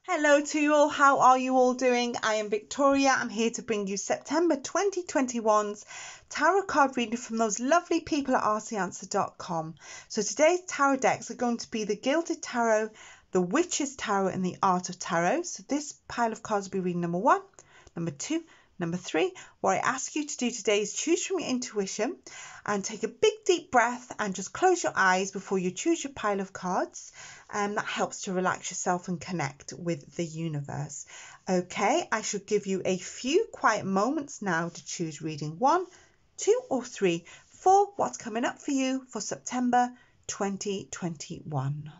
Hello to you all. How are you all doing? I am Victoria. I'm here to bring you September 2021's tarot card reading from those lovely people at rcanswer.com. So today's tarot decks are going to be the Gilded Tarot, the Witch's Tarot, and the Art of Tarot. So this pile of cards will be reading number 1, number 2, number 3. What I ask you to do today is choose from your intuition and take a big deep breath and just close your eyes before you choose your pile of cards. That helps to relax yourself and connect with the universe. Okay, I should give you a few quiet moments now to choose reading 1, 2 or 3 for what's coming up for you for September 2021.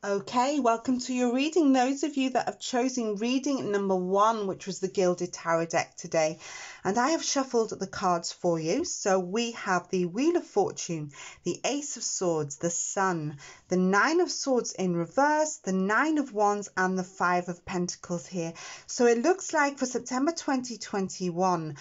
Okay, welcome to your reading. Those of you that have chosen reading number 1, which was the Gilded Tarot deck today, and I have shuffled the cards for you. So we have the Wheel of Fortune, the Ace of Swords, the Sun, the 9 of Swords in reverse, the 9 of Wands, and the 5 of Pentacles here. So it looks like for September 2021,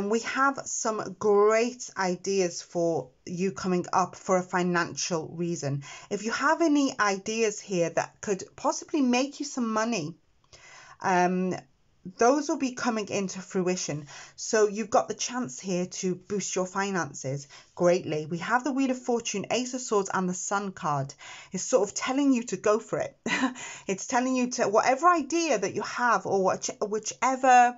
we have some great ideas for you coming up for a financial reason. If you have any ideas here that could possibly make you some money, those will be coming into fruition. So you've got the chance here to boost your finances greatly. We have the Wheel of Fortune, Ace of Swords, and the Sun card. It's sort of telling you to go for it. It's telling you to, whatever idea that you have, or whichever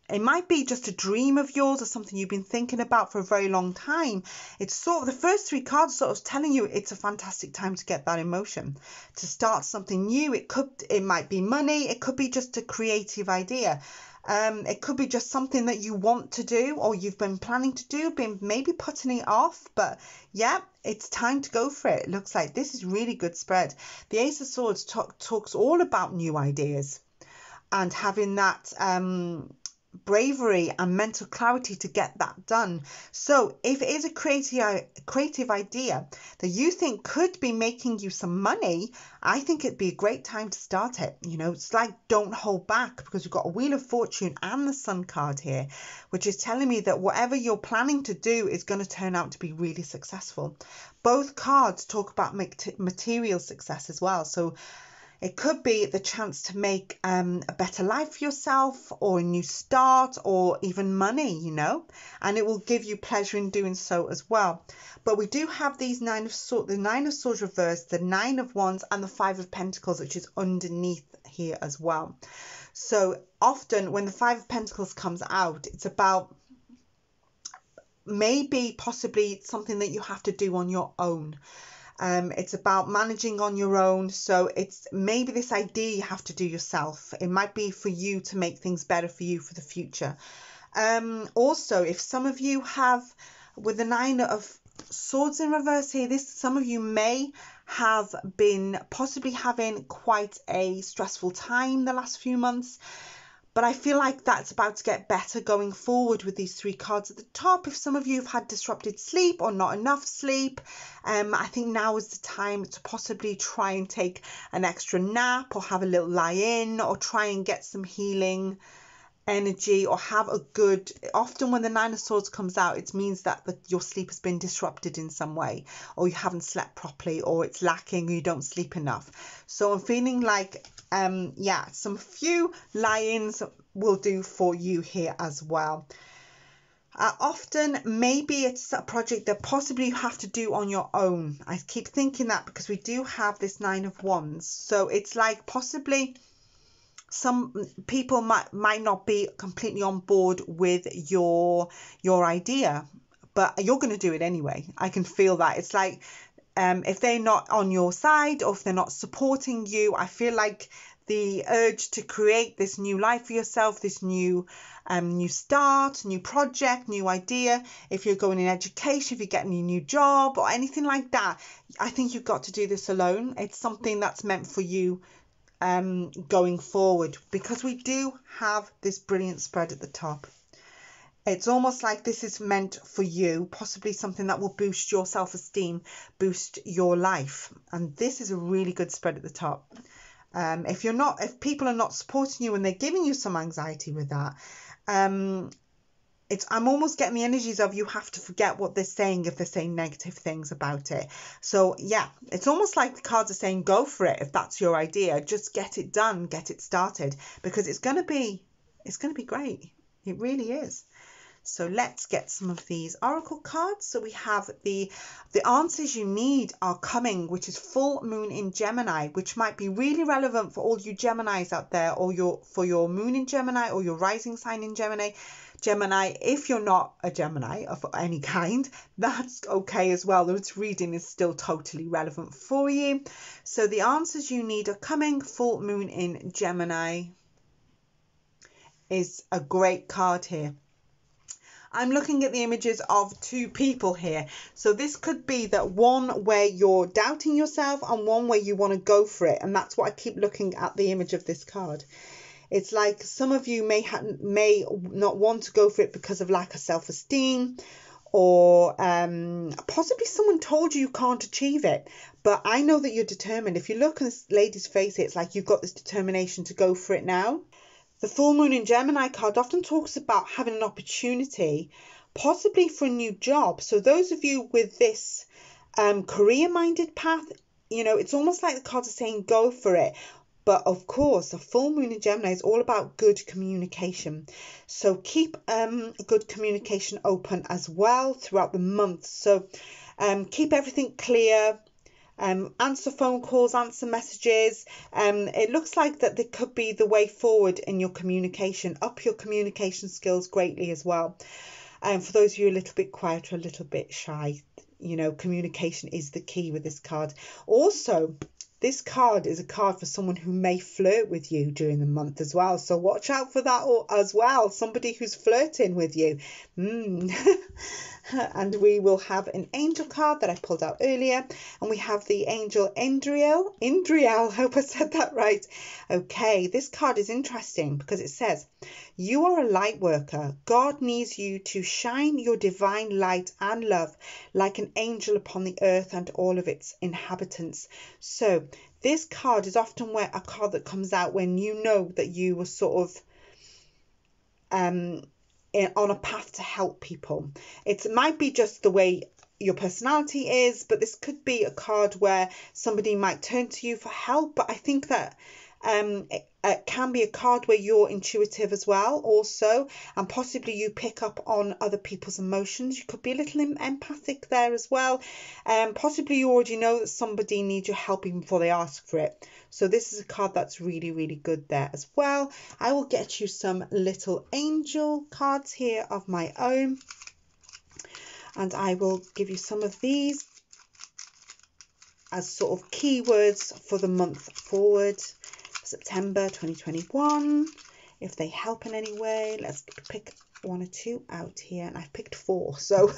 it might be just a dream of yours or something you've been thinking about for a very long time. It's sort of the first 3 cards sort of telling you it's a fantastic time to get that emotion, to start something new. It might be money. It could be just a creative idea. It could be just something that you want to do, or you've been planning to do, been maybe putting it off, but yeah, it's time to go for it. It looks like this is really good spread. The Ace of Swords talks all about new ideas and having that bravery and mental clarity to get that done. So if it is a creative idea that you think could be making you some money, I think it'd be a great time to start it. You know, it's like, don't hold back, because you've got a Wheel of Fortune and the Sun card here, which is telling me that whatever you're planning to do is going to turn out to be really successful. Both cards talk about material success as well. So it could be the chance to make a better life for yourself, or a new start, or even money, you know, and it will give you pleasure in doing so as well. But we do have these the 9 of Swords reversed, the 9 of Wands, and the 5 of Pentacles, which is underneath here as well. So often when the 5 of Pentacles comes out, it's about possibly something that you have to do on your own. It's about managing on your own. So it's maybe this idea you have to do yourself. It might be for you to make things better for you for the future. Also, if some of you have, with the 9 of Swords in reverse here, some of you may have been possibly having quite a stressful time the last few months. But I feel like that's about to get better going forward with these 3 cards at the top. If some of you have had disrupted sleep or not enough sleep, I think now is the time to possibly try and take an extra nap, or have a little lie in, or try and get some healing energy or have a good, often when the Nine of Swords comes out, it means that your sleep has been disrupted in some way, or you haven't slept properly, or it's lacking, or you don't sleep enough. So I'm feeling like yeah, some few lie-ins will do for you here as well. Often maybe it's a project that possibly you have to do on your own. I keep thinking that because we do have this Nine of Wands, so it's like possibly some people might not be completely on board with your idea, but you're going to do it anyway. I can feel that. It's like if they're not on your side, or if they're not supporting you, I feel like the urge to create this new life for yourself, this new start, new project, new idea, if you're going in education, if you're getting a new job or anything like that, I think you've got to do this alone. It's something that's meant for you going forward, because we do have this brilliant spread at the top. It's almost like this is meant for you, possibly something that will boost your self-esteem, boost your life. And this is a really good spread at the top. If people are not supporting you and they're giving you some anxiety with that, I'm almost getting the energies of you have to forget what they're saying if they're saying negative things about it. So yeah, it's almost like the cards are saying go for it if that's your idea. Just get it done, get it started, because it's gonna be great. It really is. So let's get some of these oracle cards. So we have the answers you need are coming, which is full moon in Gemini, which might be really relevant for all you Geminis out there, or for your moon in Gemini or your rising sign in Gemini. If you're not a Gemini of any kind, that's okay as well. This reading is still totally relevant for you. So the answers you need are coming. Full moon in Gemini is a great card here. I'm looking at the images of two people here. So this could be that one where you're doubting yourself and one where you want to go for it. And that's what I keep looking at the image of this card. It's like some of you may not want to go for it because of lack of self-esteem, or possibly someone told you can't achieve it. But I know that you're determined. If you look at this lady's face, it's like you've got this determination to go for it now. The full moon in Gemini card often talks about having an opportunity, possibly for a new job. So those of you with this career-minded path, it's almost like the cards are saying go for it. But of course, a full moon in Gemini is all about good communication. So keep good communication open as well throughout the month. So keep everything clear. Answer phone calls, answer messages. It looks like that there could be the way forward in your communication. Up your communication skills greatly as well. For those of you a little bit quiet or a little bit shy, communication is the key with this card. Also, this card is a card for someone who may flirt with you during the month as well. So watch out for that as well. Somebody who's flirting with you. And we will have an angel card that I pulled out earlier. And we have the angel Indriel. I hope I said that right. Okay, this card is interesting because it says, you are a light worker. God needs you to shine your divine light and love like an angel upon the earth and all of its inhabitants. So this card is often a card that comes out when you know that you were sort of on a path to help people. It might be just the way your personality is, but this could be a card where somebody might turn to you for help. But I think that it can be a card where you're intuitive as well also, and possibly you pick up on other people's emotions. You could be a little empathic there as well. Possibly you already know that somebody needs your help even before they ask for it. So this is a card that's really, really good there as well. I will get you some little angel cards here of my own, and I will give you some of these as sort of keywords for the month forward. September 2021, if they help in any way. Let's pick one or two out here, and I've picked 4, so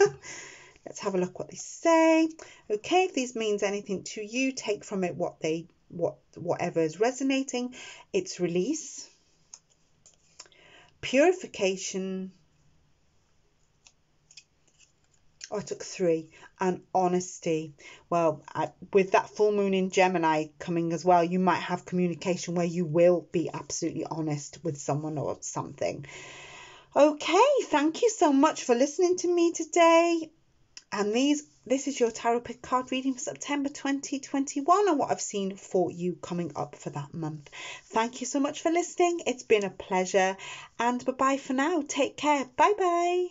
let's have a look what they say. Okay, if these means anything to you, take from it whatever is resonating. It's release, purification, I took 3, and honesty. Well, with that full moon in Gemini coming as well, you might have communication where you will be absolutely honest with someone or something. Okay, thank you so much for listening to me today. And this is your tarot pick card reading for September 2021 and what I've seen for you coming up for that month. Thank you so much for listening. It's been a pleasure, and bye-bye for now. Take care. Bye-bye.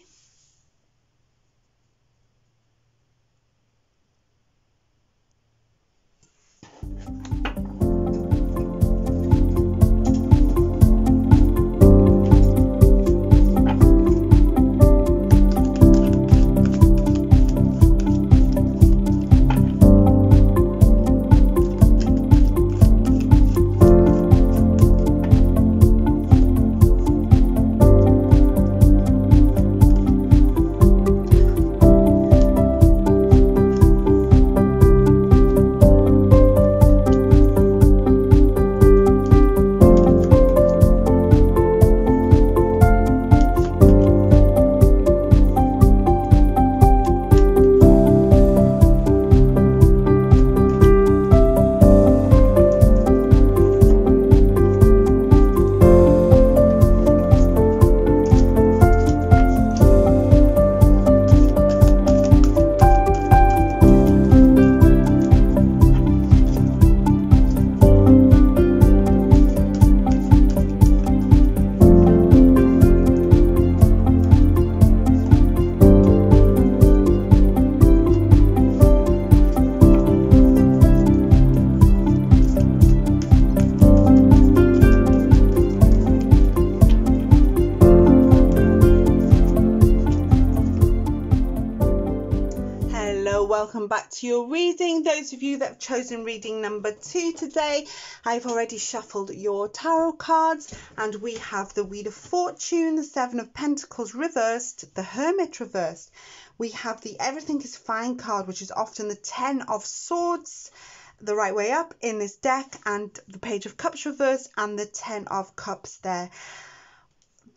Welcome back to your reading. Those of you that have chosen reading number 2 today, I've already shuffled your tarot cards, and we have the Wheel of Fortune, the 7 of Pentacles reversed, the Hermit reversed. We have the Everything is Fine card, which is often the 10 of Swords, the right way up in this deck, and the Page of Cups reversed and the 10 of Cups there.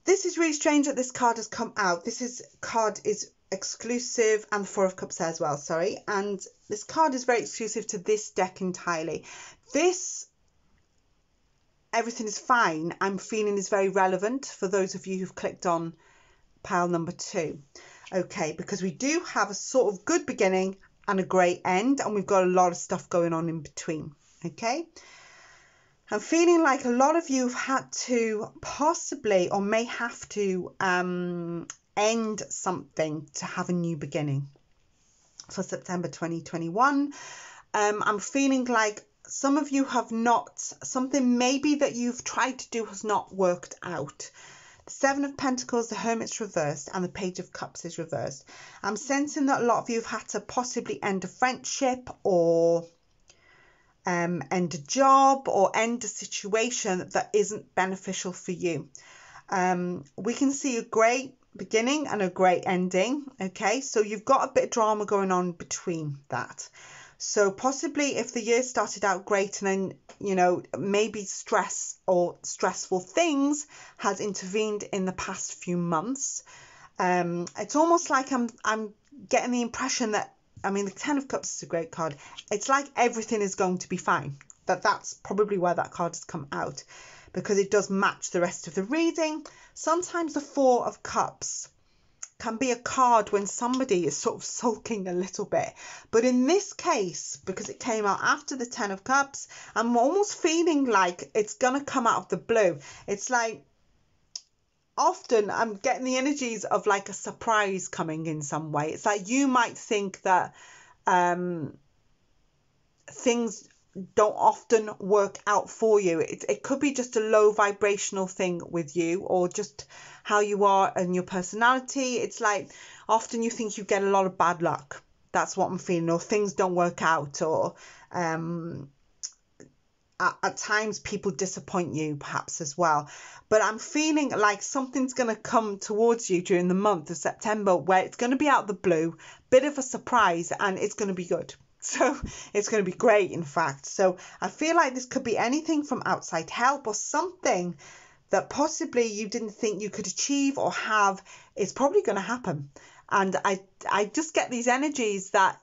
This is really strange that this card has come out. Card is exclusive, and the 4 of Cups there as well, sorry, and this card is very exclusive to this deck entirely. This Everything is Fine, I'm feeling, is very relevant for those of you who've clicked on pile number 2, okay, because we do have a sort of good beginning and a great end, and we've got a lot of stuff going on in between, okay. I'm feeling like a lot of you have had to possibly, or may have to, end something to have a new beginning for September 2021. I'm feeling like some of you have not, something maybe that you've tried to do has not worked out. The 7 of Pentacles, the Hermit's reversed, and the Page of Cups is reversed. I'm sensing that a lot of you have had to possibly end a friendship, or end a job, or end a situation that isn't beneficial for you. We can see a great beginning and a great ending, okay, so you've got a bit of drama going on between that. So possibly if the year started out great and then, you know, maybe stress or stressful things has intervened in the past few months, it's almost like I'm getting the impression that, I mean, the 10 of Cups is a great card. It's like everything is going to be fine. That's probably where that card has come out, because it does match the rest of the reading. Sometimes the 4 of Cups can be a card when somebody is sort of sulking a little bit. But in this case, because it came out after the 10 of Cups, I'm almost feeling like it's going to come out of the blue. It's like, often I'm getting the energies of like a surprise coming in some way. It's like you might think that things don't often work out for you. It could be just a low vibrational thing with you, or just how you are and your personality. It's like often you think you get a lot of bad luck. That's what I'm feeling, or things don't work out, or at times people disappoint you perhaps as well. But I'm feeling like something's going to come towards you during the month of September where it's going to be out of the blue, bit of a surprise, and it's going to be good. So it's going to be great, in fact. So I feel like this could be anything from outside help or something that possibly you didn't think you could achieve or have is probably going to happen. And I just get these energies that,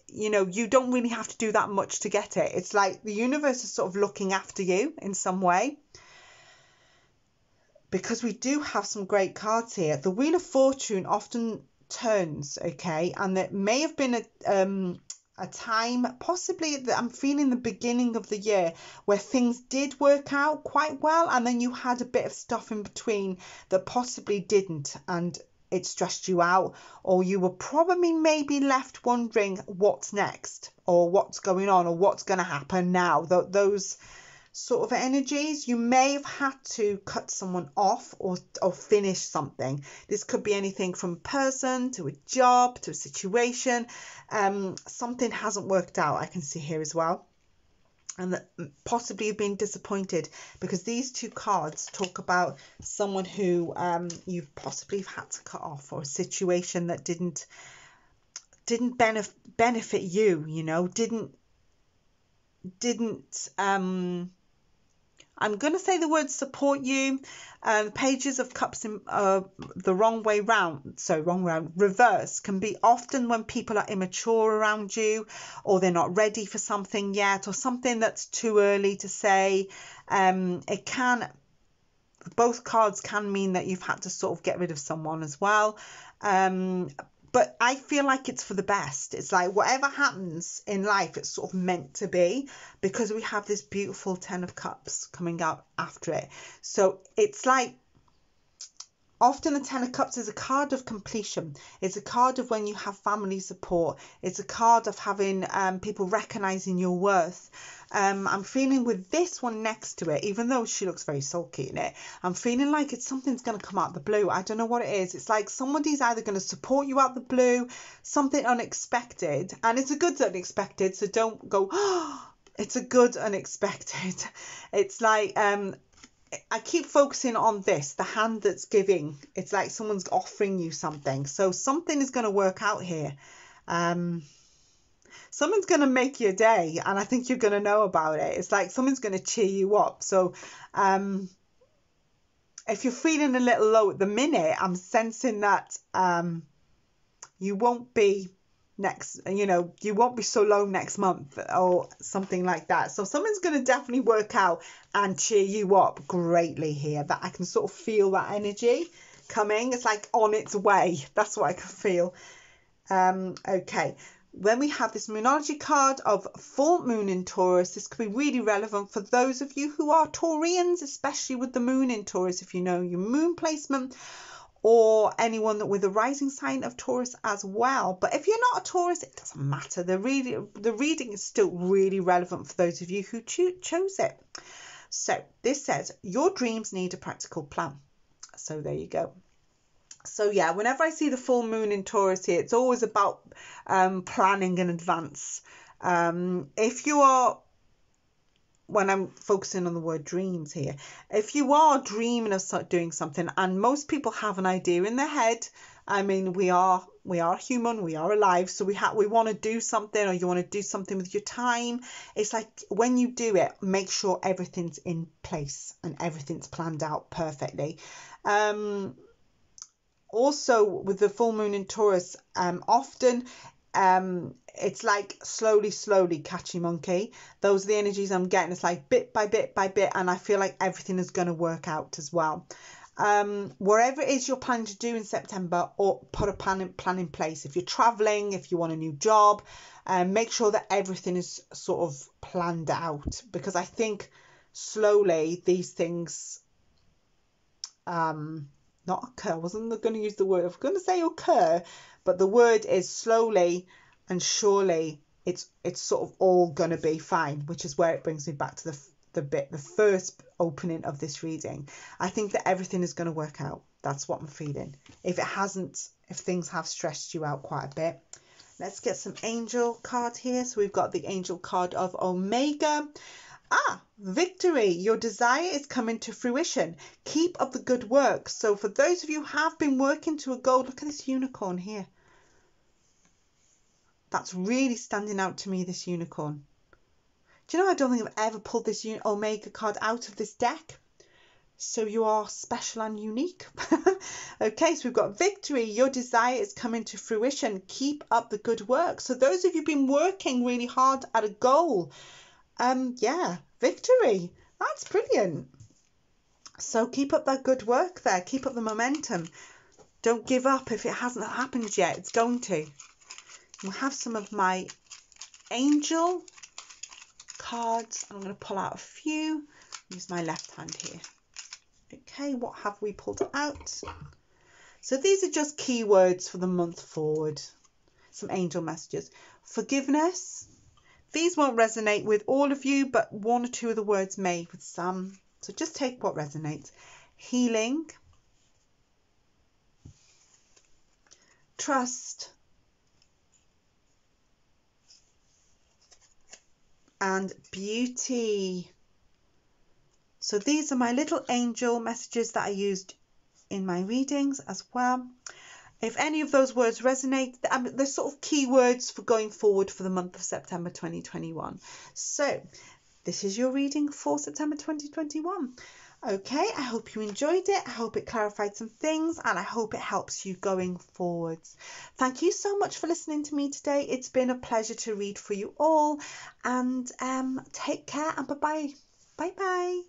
you know, you don't really have to do that much to get it. It's like the universe is sort of looking after you in some way. Because we do have some great cards here. The Wheel of Fortune often turns, okay, and there may have been a time, possibly that I'm feeling the beginning of the year, where things did work out quite well, and then you had a bit of stuff in between that possibly didn't, and it stressed you out, or you were probably maybe left wondering what's next, or what's going on, or what's going to happen now. Those sort of energies, you may have had to cut someone off or finish something. This could be anything from a person to a job to a situation. Something hasn't worked out, I can see here as well, and that possibly you've been disappointed, because these two cards talk about someone who you've possibly had to cut off, or a situation that didn't benefit you, you know, didn't I'm going to say the word support you. Pages of Cups in the wrong way round, reverse, can be often when people are immature around you, or they're not ready for something yet, or something that's too early to say. Both cards can mean that you've had to sort of get rid of someone as well. But I feel like it's for the best. It's like whatever happens in life, it's sort of meant to be, because we have this beautiful 10 of Cups coming out after it. So it's like, often the 10 of Cups is a card of completion. It's a card of when you have family support. It's a card of having people recognizing your worth. I'm feeling with this one next to it, even though she looks very sulky in it, I'm feeling like something's going to come out the blue. I don't know what it is. It's like somebody's either going to support you out the blue, something unexpected, and it's a good unexpected, so don't go, oh, it's a good unexpected. It's like, I keep focusing on this, the hand that's giving. It's like someone's offering you something. So something is going to work out here. Something's going to make your day, and I think you're going to know about it. It's like someone's going to cheer you up. So if you're feeling a little low at the minute, I'm sensing that you won't be you won't be so low next month or something like that. So something's going to definitely work out and cheer you up greatly here. That I can sort of feel that energy coming. It's like on its way. That's what I can feel. Okay. When we have this Moonology card of full moon in Taurus, this could be really relevant for those of you who are Taurians, especially with the moon in Taurus, if you know your moon placement, or anyone with a rising sign of Taurus as well. But if you're not a Taurus, it doesn't matter. The reading is still really relevant for those of you who chose it. So this says, your dreams need a practical plan. So there you go. So yeah, whenever I see the full moon in Taurus here, it's always about planning in advance. If you are, when I'm focusing on the word dreams here, if you are dreaming of doing something, and most people have an idea in their head, I mean, we are human, we are alive, so we want to do something, or you want to do something with your time. It's like when you do it, make sure everything's in place and everything's planned out perfectly. Also, with the full moon in Taurus, often it's like slowly catchy monkey. Those are the energies I'm getting. It's like bit by bit by bit, and I feel like everything is going to work out as well. Wherever it is you're planning to do in September, or put a plan in place. If you're traveling, if you want a new job, make sure that everything is sort of planned out, because I think slowly these things not occur. I wasn't going to use the word. I was going to say occur, but the word is slowly and surely. It's sort of all going to be fine, which is where it brings me back to the first opening of this reading. I think that everything is going to work out. That's what I'm feeling. If things have stressed you out quite a bit. Let's get some angel card here. So we've got the angel card of Omega. Victory. Your desire is coming to fruition. Keep up the good work. So for those of you who have been working to a goal, look at this unicorn here. That's really standing out to me, this unicorn. Do you know, I don't think I've ever pulled this Omega card out of this deck. So you are special and unique. Okay, so we've got victory. Your desire is coming to fruition. Keep up the good work. So those of you who've been working really hard at a goal, yeah, victory. That's brilliant. So keep up that good work there. Keep up the momentum. Don't give up if it hasn't happened yet. It's going to. We'll have some of my angel cards. I'm going to pull out a few. Use my left hand here. Okay, what have we pulled out? So these are just keywords for the month forward. Some angel messages. Forgiveness. These won't resonate with all of you, but one or two of the words may with some. So just take what resonates. Healing. Trust. And beauty. So these are my little angel messages that I used in my readings as well. If any of those words resonate, they're sort of keywords for going forward for the month of September 2021. So this is your reading for September 2021. Okay, I hope you enjoyed it. I hope it clarified some things, and I hope it helps you going forwards. Thank you so much for listening to me today. It's been a pleasure to read for you all, and take care and bye-bye. Bye-bye.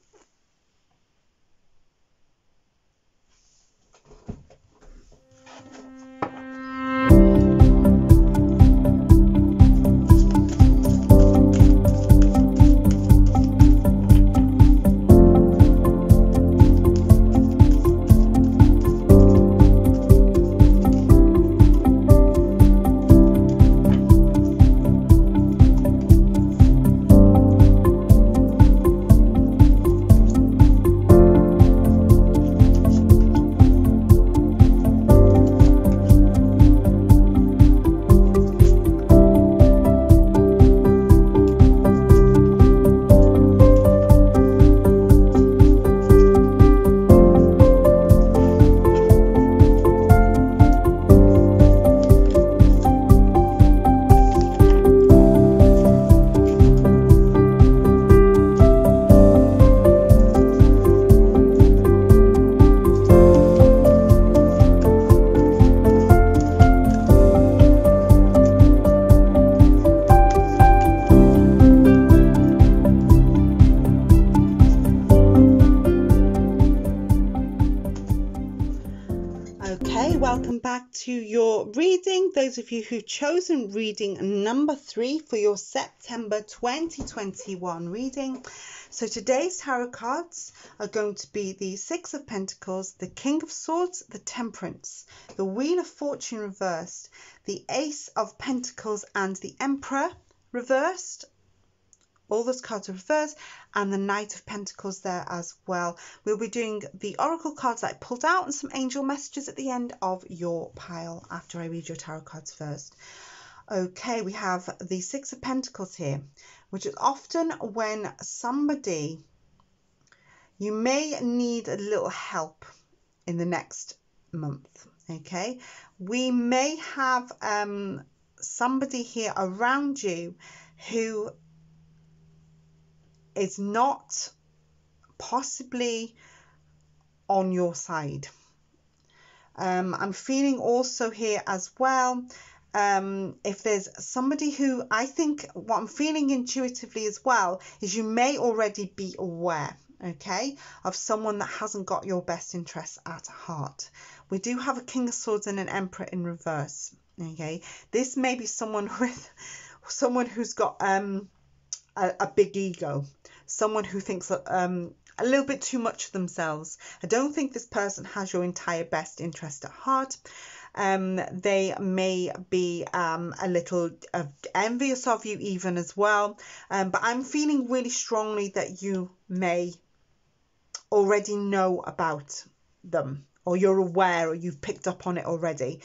Welcome back to your reading. Those of you who've chosen reading number 3 for your September 2021 reading. So today's tarot cards are going to be the Six of Pentacles, the King of Swords, the Temperance, the Wheel of Fortune reversed, the Ace of Pentacles and the Emperor reversed. All those cards are reversed, and the Knight of Pentacles there as well. We'll be doing the oracle cards that I pulled out and some angel messages at the end of your pile after I read your tarot cards first. Okay, we have the Six of Pentacles here, which is often when somebody, you may need a little help in the next month. Okay, we may have somebody here around you who is not possibly on your side. I'm feeling also here as well, if there's somebody who, I think what I'm feeling intuitively as well is you may already be aware, okay, of someone that hasn't got your best interests at heart. We do have a King of Swords and an Emperor in reverse. Okay, this may be someone who's got a big ego, someone who thinks a little bit too much of themselves. I don't think this person has your entire best interest at heart. They may be a little envious of you even as well. But I'm feeling really strongly that you may already know about them, or you're aware, or you've picked up on it already.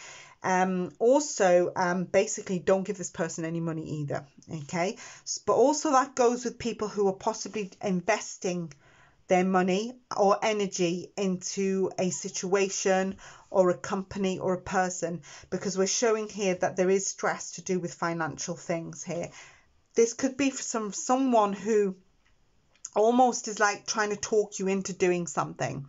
Basically don't give this person any money either, okay? But also that goes with people who are possibly investing their money or energy into a situation or a company or a person, because we're showing here that there is stress to do with financial things here. This could be for someone who almost is like trying to talk you into doing something.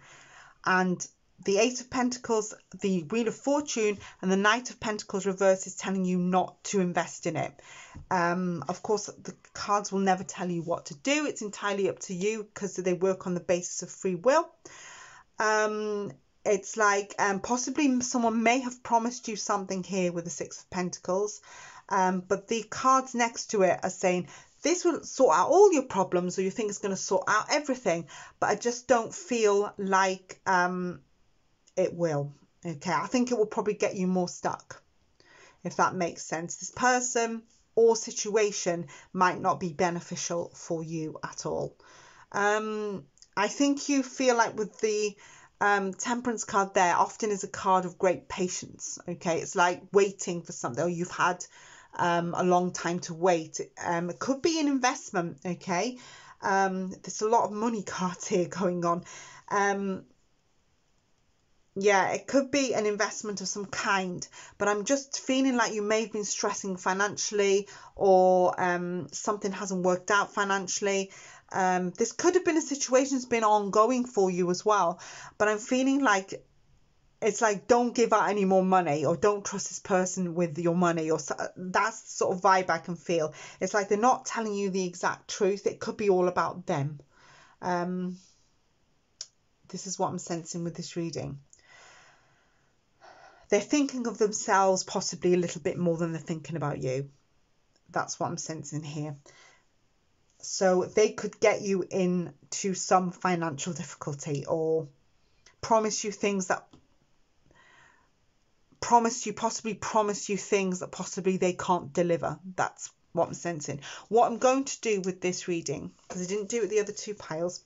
And the Eight of Pentacles, the Wheel of Fortune, and the Knight of Pentacles reverse is telling you not to invest in it. Of course, the cards will never tell you what to do. It's entirely up to you because they work on the basis of free will. It's like possibly someone may have promised you something here with the Six of Pentacles, but the cards next to it are saying this will sort out all your problems, or you think it's going to sort out everything, but I just don't feel like it will. Okay, I think it will probably get you more stuck, if that makes sense. This person or situation might not be beneficial for you at all. I think you feel like with the Temperance card there often is a card of great patience. Okay, it's like waiting for something, or you've had a long time to wait. It could be an investment. Okay, there's a lot of money cards here going on. Yeah, it could be an investment of some kind, but I'm just feeling like you may have been stressing financially, or something hasn't worked out financially. This could have been a situation that's been ongoing for you as well, but I'm feeling like it's like, don't give out any more money, or don't trust this person with your money, or that's the sort of vibe I can feel. It's like they're not telling you the exact truth. It could be all about them. This is what I'm sensing with this reading. They're thinking of themselves possibly a little bit more than they're thinking about you. That's what I'm sensing here. So they could get you into some financial difficulty, or promise you things that possibly promise you things that possibly they can't deliver. That's what I'm sensing. What I'm going to do with this reading, because I didn't do it with the other two piles,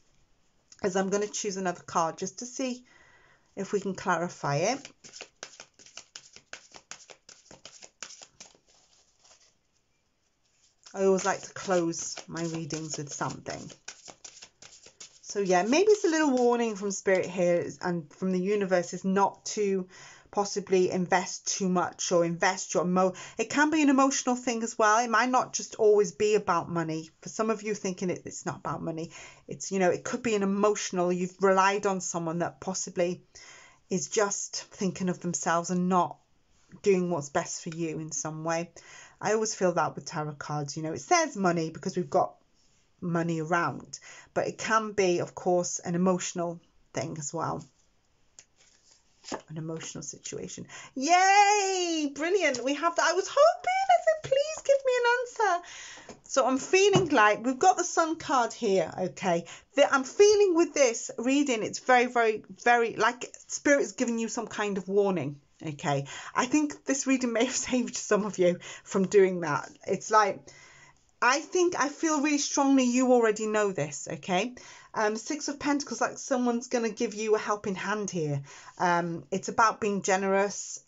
is I'm going to choose another card just to see if we can clarify it. I always like to close my readings with something. So yeah, maybe it's a little warning from Spirit here and from the universe is not to possibly invest too much, or invest your it can be an emotional thing as well. It might not just always be about money. For some of you thinking it's not about money, it's, you know, it could be an emotional, you've relied on someone that possibly is just thinking of themselves and not doing what's best for you in some way. I always feel that with tarot cards, you know, it says money because we've got money around, but it can be, of course, an emotional thing as well. An emotional situation. Yay! Brilliant. We have that. I was hoping, I said, please give me an answer. So I'm feeling like we've got the Sun card here. Okay. I'm feeling with this reading, it's very, very, very like Spirit is giving you some kind of warning. Okay, I think this reading may have saved some of you from doing that. It's like, I feel really strongly you already know this. Okay, Six of Pentacles, like someone's going to give you a helping hand here. It's about being generous,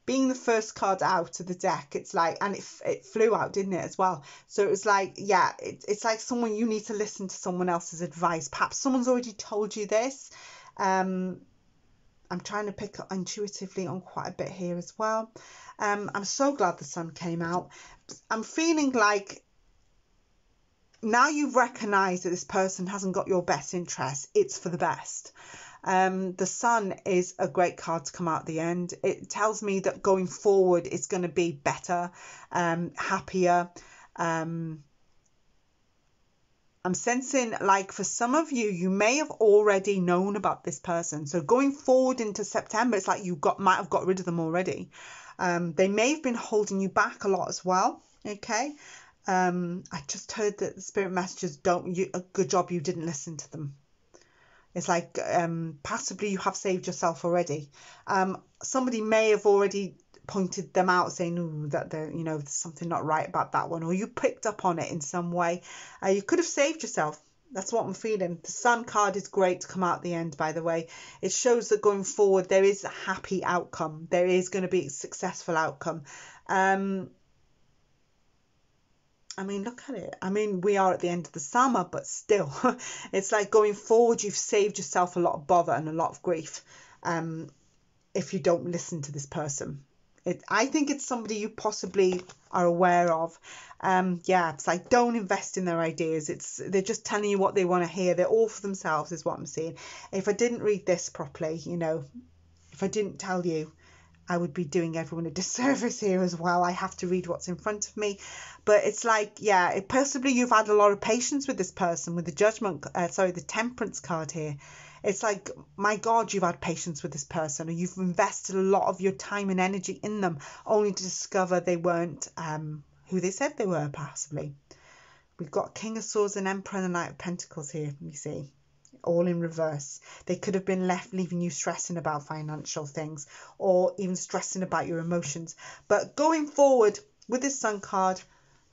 being the first card out of the deck. It's like, and it flew out, didn't it, as well? So it was like, yeah, it's like someone, you need to listen to someone else's advice. Perhaps someone's already told you this. I'm trying to pick up intuitively on quite a bit here as well. I'm so glad the Sun came out. I'm feeling like now you've recognised that this person hasn't got your best interest. It's for the best. The Sun is a great card to come out at the end. It tells me that going forward it's going to be better, happier. I'm sensing like for some of you, you may have already known about this person. So going forward into September, it's like you might have got rid of them already. They may have been holding you back a lot as well. Okay. I just heard that the spirit messages a good job you didn't listen to them. It's like possibly you have saved yourself already. Somebody may have already pointed them out, saying, "Ooh, that there's something not right about that one," or you picked up on it in some way. You could have saved yourself. That's what I'm feeling. The Sun card is great to come out at the end, by the way. It shows that going forward there is a happy outcome. There is going to be a successful outcome. I mean, look at it. I mean, we are at the end of the summer, but still, it's like going forward, you've saved yourself a lot of bother and a lot of grief if you don't listen to this person. I think it's somebody you possibly are aware of. Yeah, it's like, don't invest in their ideas. They're just telling you what they want to hear. They're all for themselves, is what I'm saying. If I didn't read this properly, if I didn't tell you, I would be doing everyone a disservice here as well. I have to read what's in front of me. But it's like, yeah, possibly you've had a lot of patience with this person, with the temperance card here. It's like, my God, you've had patience with this person, or you've invested a lot of your time and energy in them, only to discover they weren't who they said they were, possibly. We've got King of Swords and Emperor and the Knight of Pentacles here, you see, all in reverse. They could have been left leaving you stressing about financial things, or even stressing about your emotions. But going forward with this Sun card,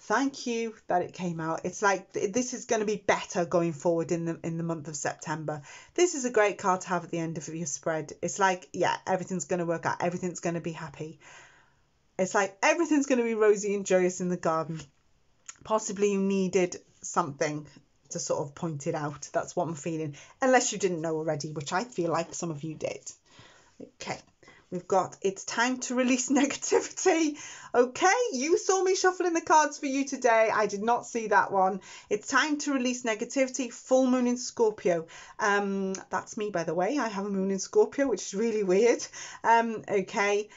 thank you that it came out. It's like, this is going to be better going forward in the month of September. This is a great card to have at the end of your spread. It's like, yeah, everything's going to work out. Everything's going to be happy. It's like everything's going to be rosy and joyous in the garden. Possibly you needed something to sort of point it out. That's what I'm feeling. Unless you didn't know already, which I feel like some of you did. Okay. We've got, it's time to release negativity. Okay, you saw me shuffling the cards for you today. I did not see that one. It's time to release negativity. Full moon in Scorpio. That's me, by the way. I have a moon in Scorpio, which is really weird. Okay.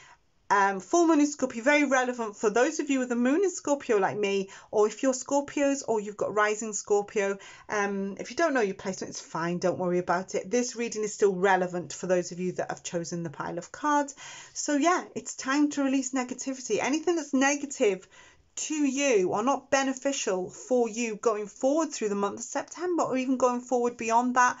Full moon in Scorpio, very relevant for those of you with a moon in Scorpio like me, or if you're Scorpios or you've got rising Scorpio. If you don't know your placement, it's fine, don't worry about it. This reading is still relevant for those of you that have chosen the pile of cards. So yeah, it's time to release negativity. Anything that's negative to you or not beneficial for you going forward through the month of September, or even going forward beyond that,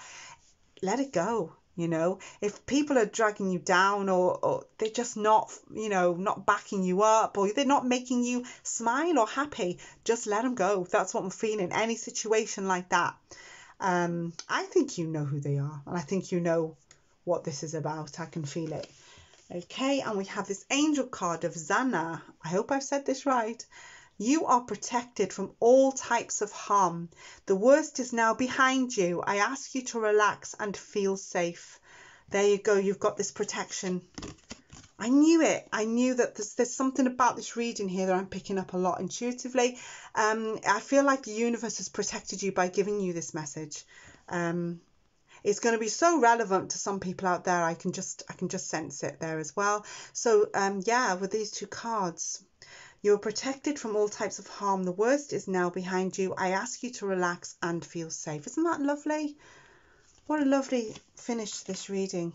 let it go. If people are dragging you down, or they're just not, not backing you up, or they're not making you smile or happy, just let them go. That's what I'm feeling. Any situation like that. I think you know who they are, and I think you know what this is about. I can feel it. Okay, and we have this angel card of Zana. I hope I've said this right. You are protected from all types of harm. The worst is now behind you. I ask you to relax and feel safe. There you go. You've got this protection. I knew it. I knew that there's something about this reading here that I'm picking up a lot intuitively. I feel like the universe has protected you by giving you this message. It's going to be so relevant to some people out there. I can just sense it there as well. So yeah, with these two cards, you're protected from all types of harm. The worst is now behind you. I ask you to relax and feel safe. Isn't that lovely? What a lovely finish to this reading.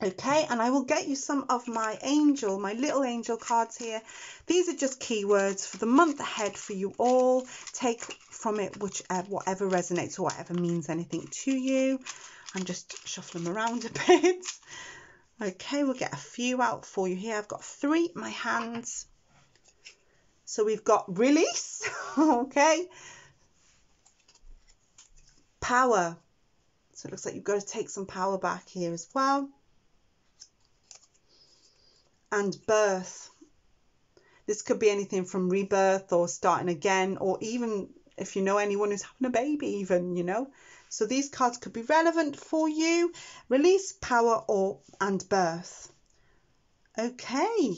Okay, and I will get you some of my little angel cards here. These are just keywords for the month ahead for you all. Take from it whatever resonates or whatever means anything to you. I'm just shuffling them around a bit. Okay, we'll get a few out for you here. I've got 3 in my hands. So we've got release, okay, power. So it looks like you've got to take some power back here as well. And birth. This could be anything from rebirth or starting again, or even if you know anyone who's having a baby even, So these cards could be relevant for you. Release, power, and birth. Okay.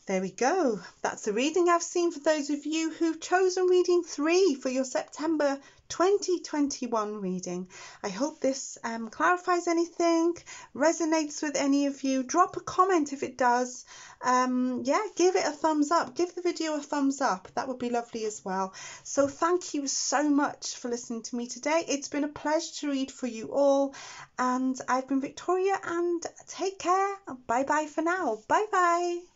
There we go. That's the reading I've seen for those of you who've chosen reading 3 for your September 2021 reading. I hope this clarifies anything, resonates with any of you. Drop a comment if it does. Yeah, give it a thumbs up. Give the video a thumbs up. That would be lovely as well. So thank you so much for listening to me today. It's been a pleasure to read for you all. And I've been Victoria, and take care. Bye bye for now. Bye bye.